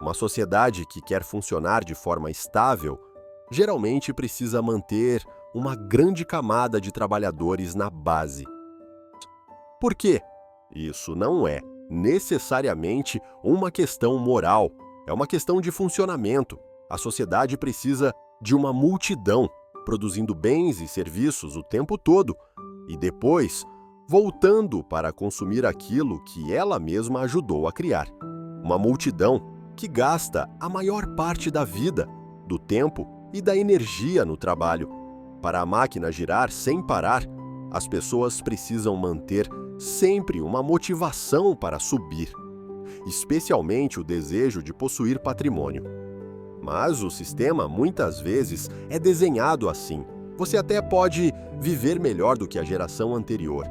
Uma sociedade que quer funcionar de forma estável geralmente precisa manter uma grande camada de trabalhadores na base. Por quê? Isso não é necessariamente uma questão moral, é uma questão de funcionamento. A sociedade precisa de uma multidão produzindo bens e serviços o tempo todo e depois voltando para consumir aquilo que ela mesma ajudou a criar. Uma multidão que gasta a maior parte da vida, do tempo e da energia no trabalho. Para a máquina girar sem parar, as pessoas precisam manter sempre uma motivação para subir, especialmente o desejo de possuir patrimônio. Mas o sistema muitas vezes é desenhado assim. Você até pode viver melhor do que a geração anterior,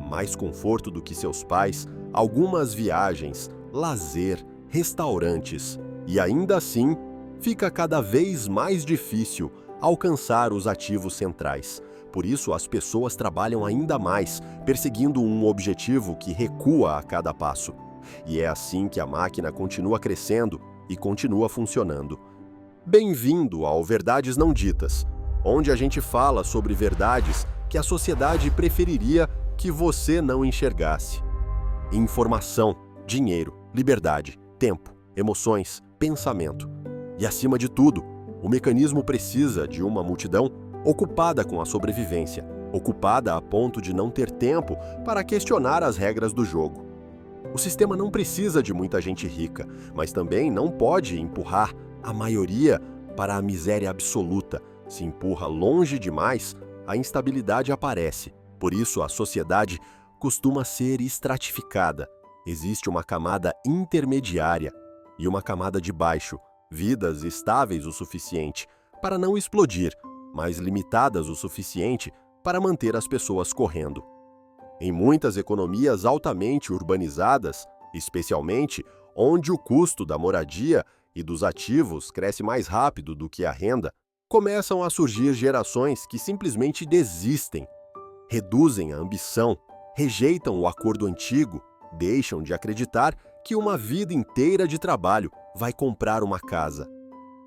mais conforto do que seus pais, algumas viagens, lazer, restaurantes, e ainda assim fica cada vez mais difícil alcançar os ativos centrais. Por isso, as pessoas trabalham ainda mais, perseguindo um objetivo que recua a cada passo. E é assim que a máquina continua crescendo e continua funcionando. Bem-vindo ao Verdades Não Ditas, onde a gente fala sobre verdades que a sociedade preferiria que você não enxergasse. Informação, dinheiro, liberdade, tempo, emoções, pensamento. E acima de tudo, o mecanismo precisa de uma multidão ocupada com a sobrevivência, ocupada a ponto de não ter tempo para questionar as regras do jogo. O sistema não precisa de muita gente rica, mas também não pode empurrar a maioria para a miséria absoluta. Se empurra longe demais, a instabilidade aparece. Por isso, a sociedade costuma ser estratificada. Existe uma camada intermediária e uma camada de baixo, vidas estáveis o suficiente para não explodir, mas limitadas o suficiente para manter as pessoas correndo. Em muitas economias altamente urbanizadas, especialmente onde o custo da moradia e dos ativos cresce mais rápido do que a renda, começam a surgir gerações que simplesmente desistem, reduzem a ambição, rejeitam o acordo antigo, deixam de acreditar que uma vida inteira de trabalho vai comprar uma casa.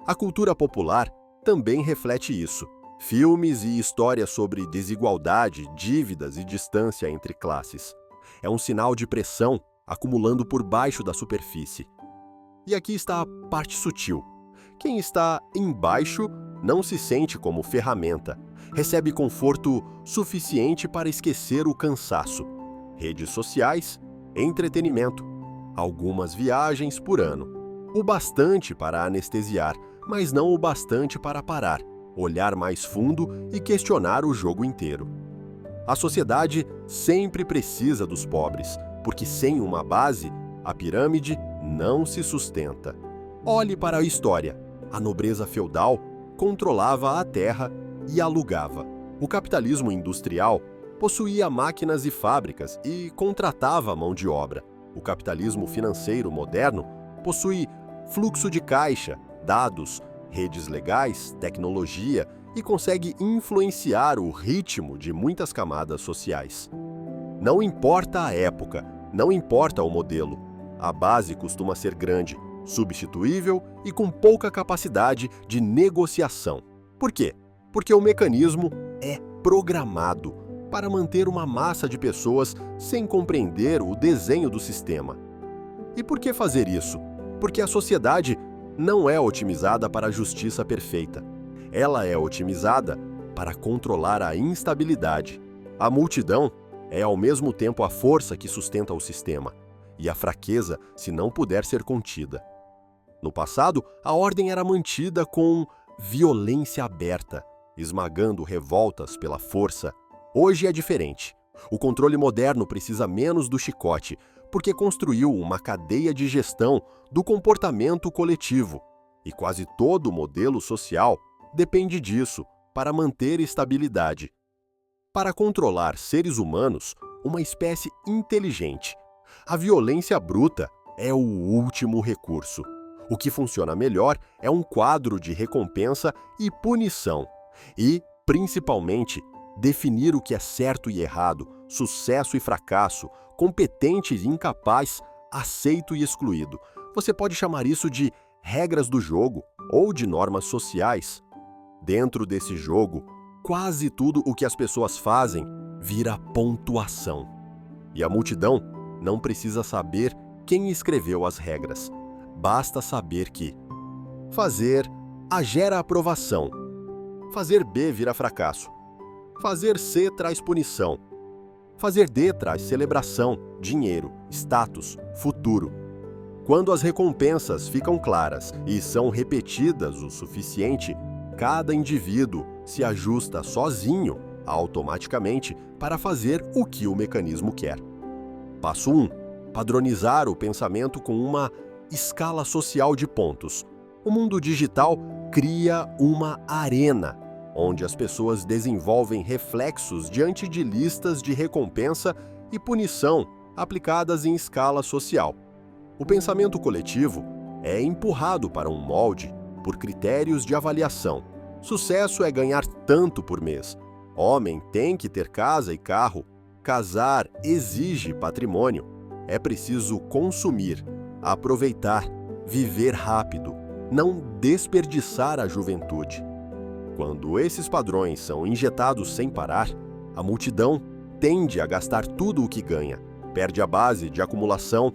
A cultura popular também reflete isso. Filmes e histórias sobre desigualdade, dívidas e distância entre classes. É um sinal de pressão acumulando por baixo da superfície. E aqui está a parte sutil. Quem está embaixo não se sente como ferramenta, recebe conforto suficiente para esquecer o cansaço. Redes sociais, entretenimento, algumas viagens por ano. O bastante para anestesiar, mas não o bastante para parar, olhar mais fundo e questionar o jogo inteiro. A sociedade sempre precisa dos pobres, porque sem uma base, a pirâmide não se sustenta. Olhe para a história. A nobreza feudal controlava a terra e alugava. O capitalismo industrial possuía máquinas e fábricas e contratava mão de obra. O capitalismo financeiro moderno possui fluxo de caixa, dados, redes legais, tecnologia e consegue influenciar o ritmo de muitas camadas sociais. Não importa a época, não importa o modelo, a base costuma ser grande, substituível e com pouca capacidade de negociação. Por quê? Porque o mecanismo é programado para manter uma massa de pessoas sem compreender o desenho do sistema. E por que fazer isso? Porque a sociedade não é otimizada para a justiça perfeita. Ela é otimizada para controlar a instabilidade. A multidão é ao mesmo tempo a força que sustenta o sistema e a fraqueza se não puder ser contida. No passado, a ordem era mantida com violência aberta, esmagando revoltas pela força. Hoje é diferente. O controle moderno precisa menos do chicote, porque construiu uma cadeia de gestão do comportamento coletivo. E quase todo modelo social depende disso para manter estabilidade. Para controlar seres humanos, uma espécie inteligente, a violência bruta é o último recurso. O que funciona melhor é um quadro de recompensa e punição. E, principalmente, definir o que é certo e errado, sucesso e fracasso, competente e incapaz, aceito e excluído. Você pode chamar isso de regras do jogo ou de normas sociais. Dentro desse jogo, quase tudo o que as pessoas fazem vira pontuação. E a multidão não precisa saber quem escreveu as regras. Basta saber que fazer A gera aprovação, fazer B vira fracasso, fazer C traz punição, fazer D traz celebração, dinheiro, status, futuro. Quando as recompensas ficam claras e são repetidas o suficiente, cada indivíduo se ajusta sozinho, automaticamente, para fazer o que o mecanismo quer. Passo 1. Padronizar o pensamento com uma escala social de pontos. O mundo digital cria uma arena, onde as pessoas desenvolvem reflexos diante de listas de recompensa e punição aplicadas em escala social. O pensamento coletivo é empurrado para um molde por critérios de avaliação. Sucesso é ganhar tanto por mês. Homem tem que ter casa e carro. Casar exige patrimônio. É preciso consumir, aproveitar, viver rápido, não desperdiçar a juventude. Quando esses padrões são injetados sem parar, a multidão tende a gastar tudo o que ganha, perde a base de acumulação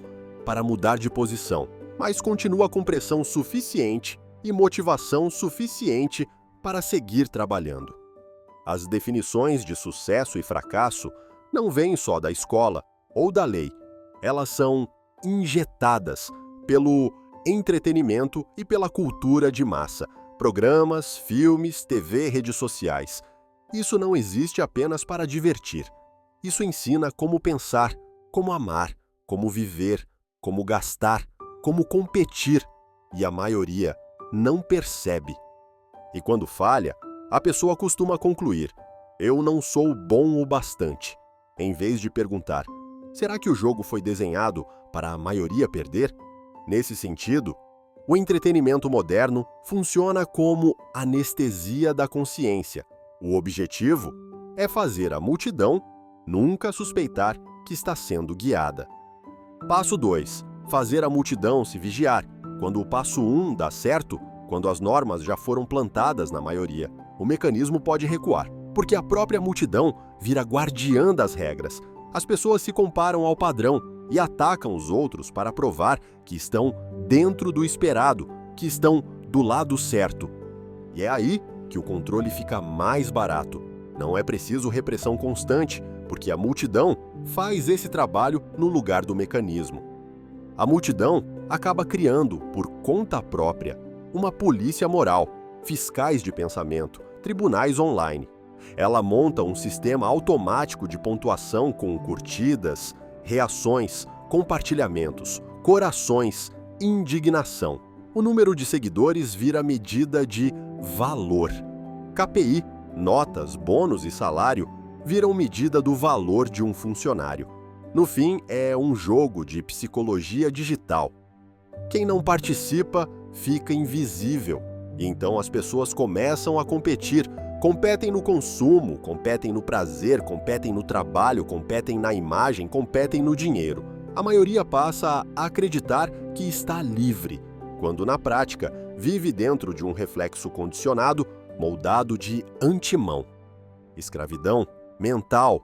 para mudar de posição, mas continua com pressão suficiente e motivação suficiente para seguir trabalhando. As definições de sucesso e fracasso não vêm só da escola ou da lei. Elas são injetadas pelo entretenimento e pela cultura de massa, programas, filmes, TV, redes sociais. Isso não existe apenas para divertir. Isso ensina como pensar, como amar, como viver, como gastar, como competir, e a maioria não percebe. E quando falha, a pessoa costuma concluir: eu não sou bom o bastante, em vez de perguntar: será que o jogo foi desenhado para a maioria perder? Nesse sentido, o entretenimento moderno funciona como anestesia da consciência. O objetivo é fazer a multidão nunca suspeitar que está sendo guiada. Passo 2. Fazer a multidão se vigiar. Quando o passo 1 dá certo, quando as normas já foram plantadas na maioria, o mecanismo pode recuar, porque a própria multidão vira guardiã das regras. As pessoas se comparam ao padrão e atacam os outros para provar que estão dentro do esperado, que estão do lado certo. E é aí que o controle fica mais barato. Não é preciso repressão constante, porque a multidão faz esse trabalho no lugar do mecanismo. A multidão acaba criando, por conta própria, uma polícia moral, fiscais de pensamento, tribunais online. Ela monta um sistema automático de pontuação com curtidas, reações, compartilhamentos, corações, indignação. O número de seguidores vira medida de valor. KPI, notas, bônus e salário viram medida do valor de um funcionário. No fim, é um jogo de psicologia digital. Quem não participa fica invisível, e então as pessoas começam a competir. Competem no consumo, competem no prazer, competem no trabalho, competem na imagem, competem no dinheiro. A maioria passa a acreditar que está livre, quando na prática vive dentro de um reflexo condicionado, moldado de antemão. Escravidão mental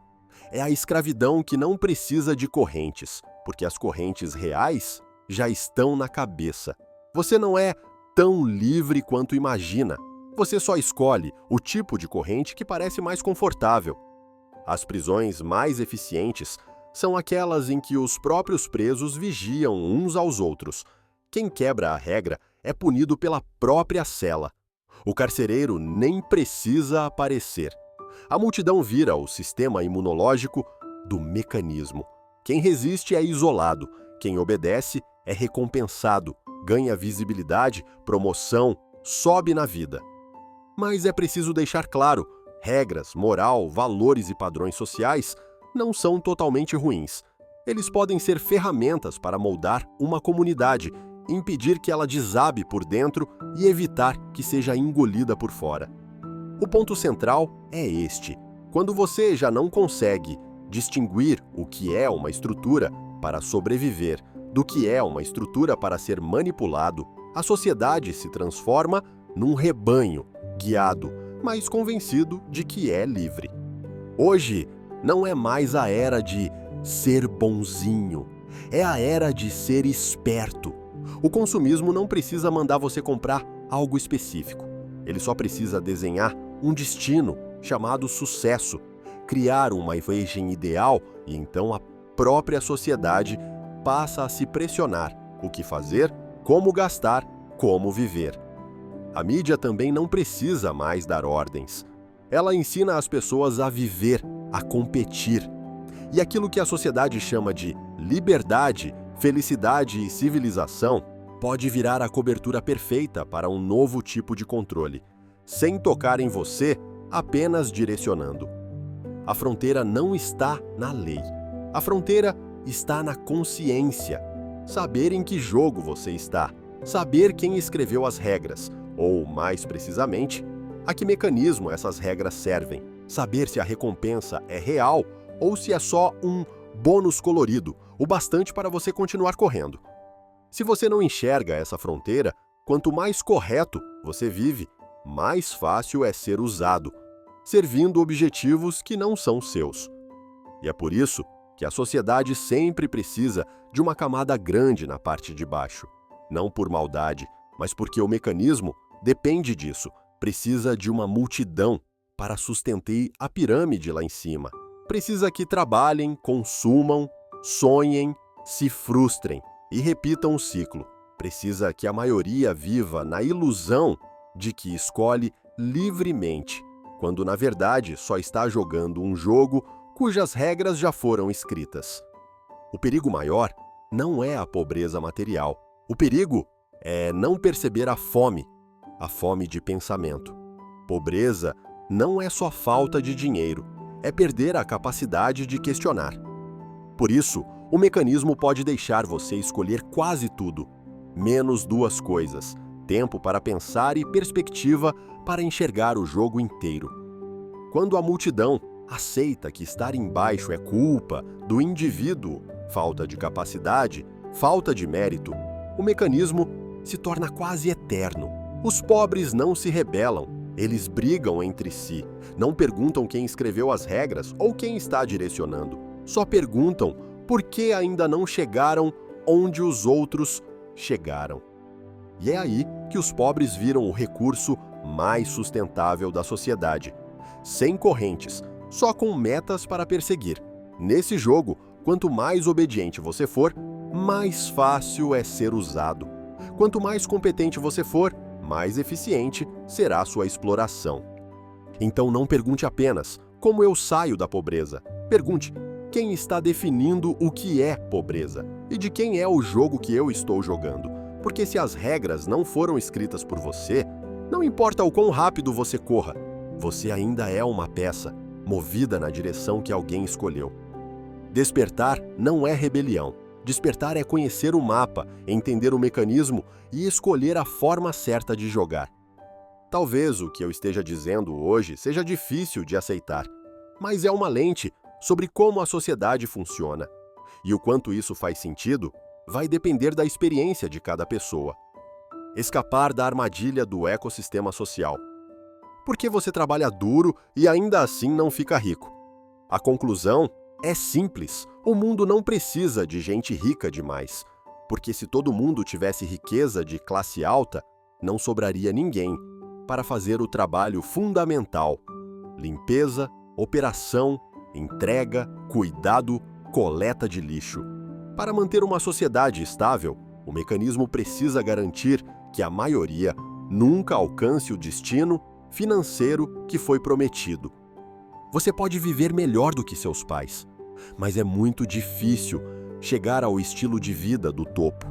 é a escravidão que não precisa de correntes, porque as correntes reais já estão na cabeça. Você não é tão livre quanto imagina. Você só escolhe o tipo de corrente que parece mais confortável. As prisões mais eficientes são aquelas em que os próprios presos vigiam uns aos outros. Quem quebra a regra é punido pela própria cela. O carcereiro nem precisa aparecer. A multidão vira o sistema imunológico do mecanismo. Quem resiste é isolado, quem obedece é recompensado, ganha visibilidade, promoção, sobe na vida. Mas é preciso deixar claro, regras, moral, valores e padrões sociais não são totalmente ruins. Eles podem ser ferramentas para moldar uma comunidade, impedir que ela desabe por dentro e evitar que seja engolida por fora. O ponto central é este: quando você já não consegue distinguir o que é uma estrutura para sobreviver do que é uma estrutura para ser manipulado, A sociedade se transforma num rebanho, guiado, mas convencido de que é livre. Hoje não é mais a era de ser bonzinho, é a era de ser esperto. O consumismo não precisa mandar você comprar algo específico. Ele só precisa desenhar um destino chamado sucesso, criar uma imagem ideal e então a própria sociedade passa a se pressionar o que fazer, como gastar, como viver. A mídia também não precisa mais dar ordens. Ela ensina as pessoas a viver, a competir. E aquilo que a sociedade chama de liberdade, felicidade e civilização pode virar a cobertura perfeita para um novo tipo de controle, sem tocar em você, apenas direcionando. A fronteira não está na lei. A fronteira está na consciência. Saber em que jogo você está. Saber quem escreveu as regras, ou, mais precisamente, a que mecanismo essas regras servem. Saber se a recompensa é real ou se é só um bônus colorido, o bastante para você continuar correndo. Se você não enxerga essa fronteira, quanto mais correto você vive, mais fácil é ser usado, servindo objetivos que não são seus. E é por isso que a sociedade sempre precisa de uma camada grande na parte de baixo. Não por maldade, mas porque o mecanismo depende disso. Precisa de uma multidão para sustentar a pirâmide lá em cima. Precisa que trabalhem, consumam, sonhem, se frustrem e repitam o ciclo. Precisa que a maioria viva na ilusão de que escolhe livremente, quando na verdade só está jogando um jogo cujas regras já foram escritas. O perigo maior não é a pobreza material. O perigo é não perceber a fome de pensamento. Pobreza não é só falta de dinheiro, é perder a capacidade de questionar. Por isso, o mecanismo pode deixar você escolher quase tudo, menos duas coisas: tempo para pensar e perspectiva para enxergar o jogo inteiro. Quando a multidão aceita que estar embaixo é culpa do indivíduo, falta de capacidade, falta de mérito, o mecanismo se torna quase eterno. Os pobres não se rebelam, eles brigam entre si, não perguntam quem escreveu as regras ou quem está direcionando, só perguntam por que ainda não chegaram onde os outros chegaram. E é aí que os pobres viram o recurso mais sustentável da sociedade, sem correntes, só com metas para perseguir. Nesse jogo, quanto mais obediente você for, mais fácil é ser usado. Quanto mais competente você for, mais eficiente será a sua exploração. Então não pergunte apenas como eu saio da pobreza. Pergunte quem está definindo o que é pobreza e de quem é o jogo que eu estou jogando. Porque se as regras não foram escritas por você, não importa o quão rápido você corra, você ainda é uma peça, movida na direção que alguém escolheu. Despertar não é rebelião. Despertar é conhecer o mapa, entender o mecanismo e escolher a forma certa de jogar. Talvez o que eu esteja dizendo hoje seja difícil de aceitar, mas é uma lente sobre como a sociedade funciona. E o quanto isso faz sentido vai depender da experiência de cada pessoa. Escapar da armadilha do ecossistema social. Por que você trabalha duro e ainda assim não fica rico? A conclusão é simples. O mundo não precisa de gente rica demais, porque se todo mundo tivesse riqueza de classe alta, não sobraria ninguém para fazer o trabalho fundamental: limpeza, operação, entrega, cuidado, coleta de lixo. Para manter uma sociedade estável, o mecanismo precisa garantir que a maioria nunca alcance o destino financeiro que foi prometido. Você pode viver melhor do que seus pais, mas é muito difícil chegar ao estilo de vida do topo.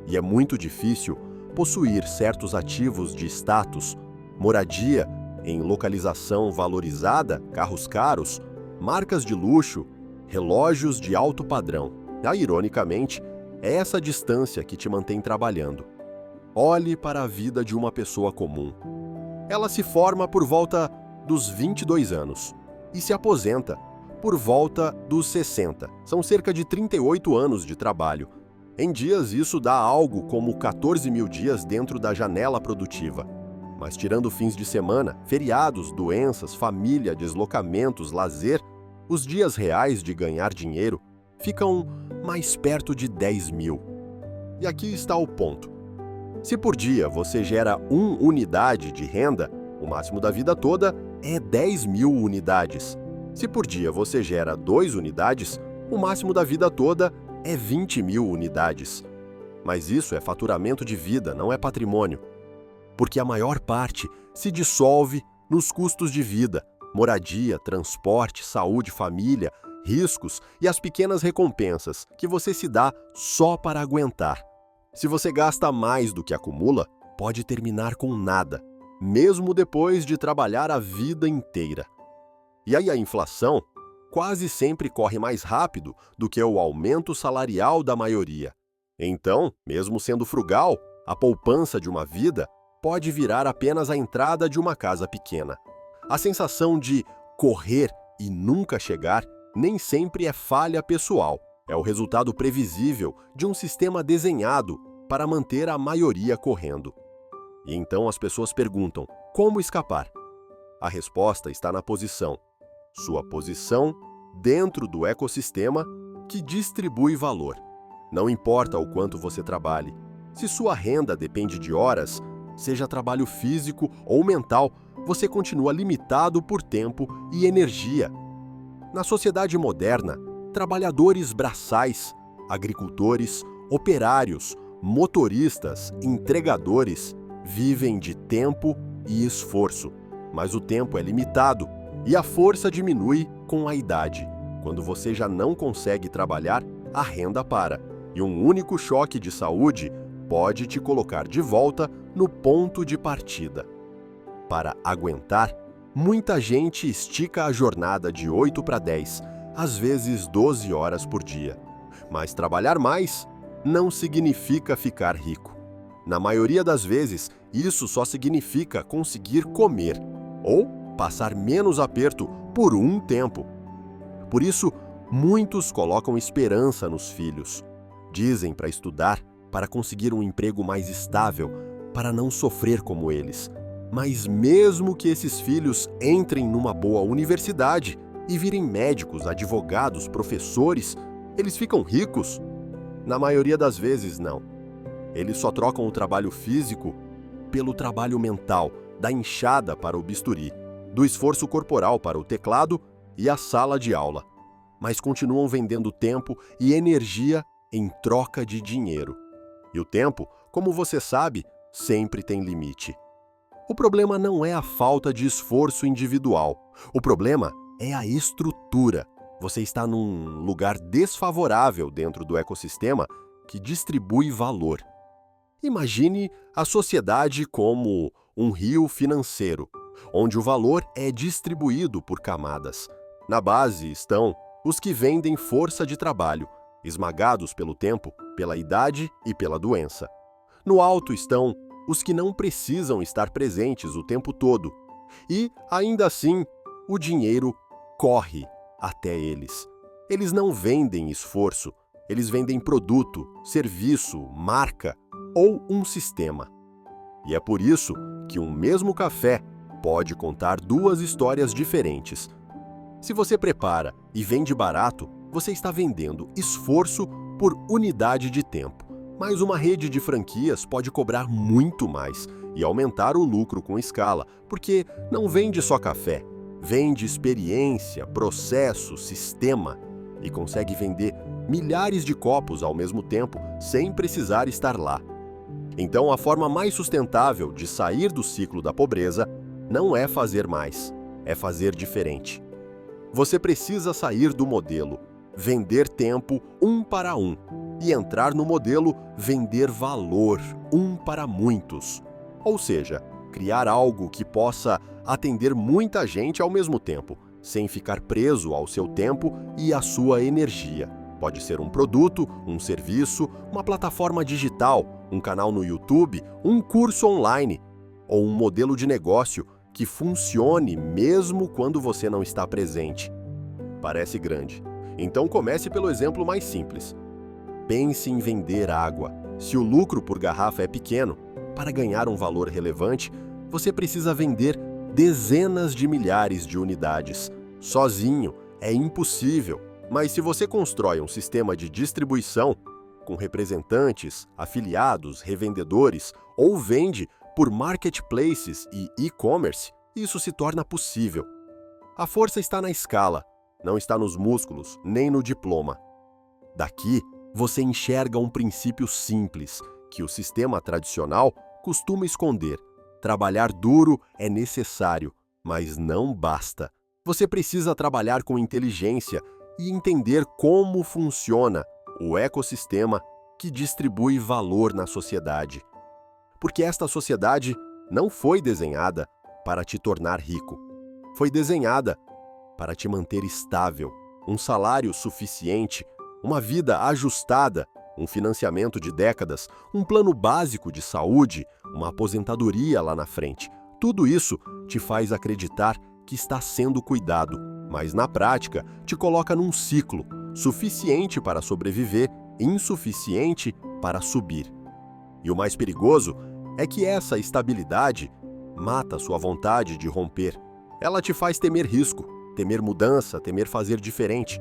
E é muito difícil possuir certos ativos de status, moradia em localização valorizada, carros caros, marcas de luxo, relógios de alto padrão. Ironicamente, é essa distância que te mantém trabalhando. Olhe para a vida de uma pessoa comum. Ela se forma por volta dos 22 anos e se aposenta por volta dos 60. São cerca de 38 anos de trabalho. Em dias, isso dá algo como 14 mil dias dentro da janela produtiva. Mas tirando fins de semana, feriados, doenças, família, deslocamentos, lazer, os dias reais de ganhar dinheiro ficam mais perto de 10 mil. E aqui está o ponto. Se por dia você gera 1 unidade de renda, o máximo da vida toda é 10 mil unidades. Se por dia você gera 2 unidades, o máximo da vida toda é 20 mil unidades. Mas isso é faturamento de vida, não é patrimônio. Porque a maior parte se dissolve nos custos de vida, moradia, transporte, saúde, família, riscos e as pequenas recompensas que você se dá só para aguentar. Se você gasta mais do que acumula, pode terminar com nada, mesmo depois de trabalhar a vida inteira. E aí a inflação quase sempre corre mais rápido do que o aumento salarial da maioria. Então, mesmo sendo frugal, a poupança de uma vida pode virar apenas a entrada de uma casa pequena. A sensação de correr e nunca chegar nem sempre é falha pessoal. É o resultado previsível de um sistema desenhado para manter a maioria correndo. E então as pessoas perguntam: como escapar? A resposta está na posição. Sua posição dentro do ecossistema que distribui valor. Não importa o quanto você trabalhe. Se sua renda depende de horas, seja trabalho físico ou mental, você continua limitado por tempo e energia. Na sociedade moderna, trabalhadores braçais, agricultores, operários, motoristas, entregadores vivem de tempo e esforço. Mas o tempo é limitado e a força diminui com a idade. Quando você já não consegue trabalhar, a renda para. E um único choque de saúde pode te colocar de volta no ponto de partida. Para aguentar, muita gente estica a jornada de 8 para 10, às vezes 12 horas por dia. Mas trabalhar mais não significa ficar rico. Na maioria das vezes, isso só significa conseguir comer ou passar menos aperto por um tempo. Por isso, muitos colocam esperança nos filhos. Dizem para estudar, para conseguir um emprego mais estável, para não sofrer como eles. Mas mesmo que esses filhos entrem numa boa universidade e virem médicos, advogados, professores, eles ficam ricos? Na maioria das vezes, não. Eles só trocam o trabalho físico pelo trabalho mental, da enxada para o bisturi, do esforço corporal para o teclado e a sala de aula. Mas continuam vendendo tempo e energia em troca de dinheiro. E o tempo, como você sabe, sempre tem limite. O problema não é a falta de esforço individual. O problema é a estrutura. Você está num lugar desfavorável dentro do ecossistema que distribui valor. Imagine a sociedade como um rio financeiro, onde o valor é distribuído por camadas. Na base estão os que vendem força de trabalho, esmagados pelo tempo, pela idade e pela doença. No alto estão os que não precisam estar presentes o tempo todo. E, ainda assim, o dinheiro corre até eles. Eles não vendem esforço, eles vendem produto, serviço, marca ou um sistema. E é por isso que um mesmo café pode contar duas histórias diferentes. Se você prepara e vende barato, você está vendendo esforço por unidade de tempo. Mas uma rede de franquias pode cobrar muito mais e aumentar o lucro com escala, porque não vende só café, vende experiência, processo, sistema e consegue vender milhares de copos ao mesmo tempo sem precisar estar lá. Então, a forma mais sustentável de sair do ciclo da pobreza não é fazer mais, é fazer diferente. Você precisa sair do modelo vender tempo 1 para 1 e entrar no modelo vender valor 1 para muitos. Ou seja, criar algo que possa atender muita gente ao mesmo tempo, sem ficar preso ao seu tempo e à sua energia. Pode ser um produto, um serviço, uma plataforma digital, um canal no YouTube, um curso online ou um modelo de negócio que funcione mesmo quando você não está presente. Parece grande. Então comece pelo exemplo mais simples. Pense em vender água. Se o lucro por garrafa é pequeno, para ganhar um valor relevante, você precisa vender dezenas de milhares de unidades. Sozinho é impossível, mas se você constrói um sistema de distribuição, com representantes, afiliados, revendedores, ou vende por marketplaces e e-commerce, isso se torna possível. A força está na escala, não está nos músculos, nem no diploma. Daqui, você enxerga um princípio simples, que o sistema tradicional costuma esconder. Trabalhar duro é necessário, mas não basta. Você precisa trabalhar com inteligência e entender como funciona o ecossistema que distribui valor na sociedade. Porque esta sociedade não foi desenhada para te tornar rico. Foi desenhada para te manter estável, um salário suficiente, uma vida ajustada, um financiamento de décadas, um plano básico de saúde, uma aposentadoria lá na frente. Tudo isso te faz acreditar que está sendo cuidado, mas na prática te coloca num ciclo, suficiente para sobreviver, insuficiente para subir. E o mais perigoso é que essa estabilidade mata sua vontade de romper. Ela te faz temer risco, temer mudança, temer fazer diferente.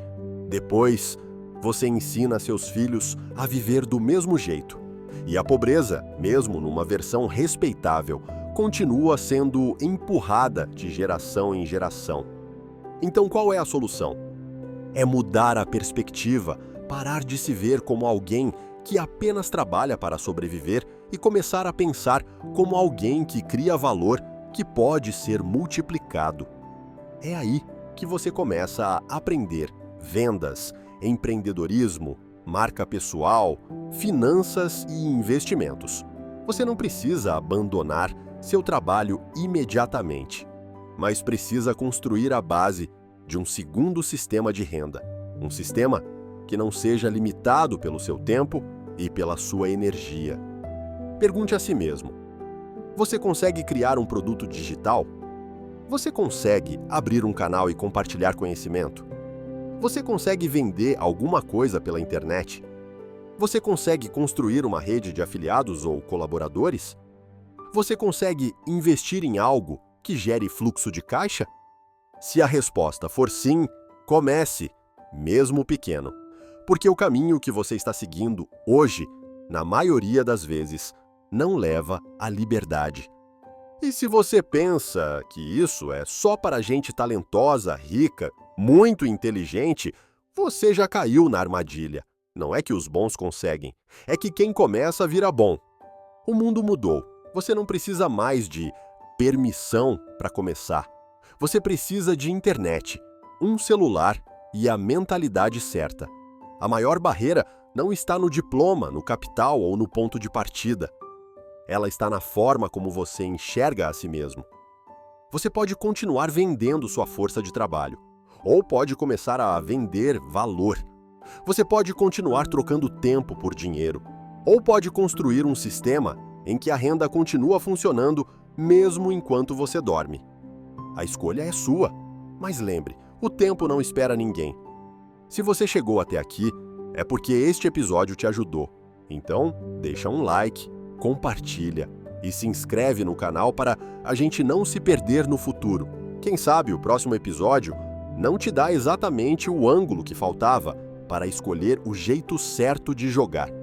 Depois, você ensina seus filhos a viver do mesmo jeito. E a pobreza, mesmo numa versão respeitável, continua sendo empurrada de geração em geração. Então, qual é a solução? É mudar a perspectiva, parar de se ver como alguém que apenas trabalha para sobreviver e começar a pensar como alguém que cria valor que pode ser multiplicado. É aí que você começa a aprender vendas, empreendedorismo, marca pessoal, finanças e investimentos. Você não precisa abandonar seu trabalho imediatamente, mas precisa construir a base de um segundo sistema de renda, um sistema que não seja limitado pelo seu tempo e pela sua energia. Pergunte a si mesmo: você consegue criar um produto digital? Você consegue abrir um canal e compartilhar conhecimento? Você consegue vender alguma coisa pela internet? Você consegue construir uma rede de afiliados ou colaboradores? Você consegue investir em algo que gere fluxo de caixa? Se a resposta for sim, comece, mesmo pequeno, porque o caminho que você está seguindo hoje, na maioria das vezes, não leva à liberdade. E se você pensa que isso é só para gente talentosa, rica, muito inteligente, você já caiu na armadilha. Não é que os bons conseguem, é que quem começa vira bom. O mundo mudou. Você não precisa mais de permissão para começar. Você precisa de internet, um celular e a mentalidade certa. A maior barreira não está no diploma, no capital ou no ponto de partida. Ela está na forma como você enxerga a si mesmo. Você pode continuar vendendo sua força de trabalho, ou pode começar a vender valor. Você pode continuar trocando tempo por dinheiro, ou pode construir um sistema em que a renda continua funcionando mesmo enquanto você dorme. A escolha é sua, mas lembre, o tempo não espera ninguém. Se você chegou até aqui, é porque este episódio te ajudou. Então, deixa um like, compartilha e se inscreve no canal para a gente não se perder no futuro. Quem sabe o próximo episódio não te dá exatamente o ângulo que faltava para escolher o jeito certo de jogar.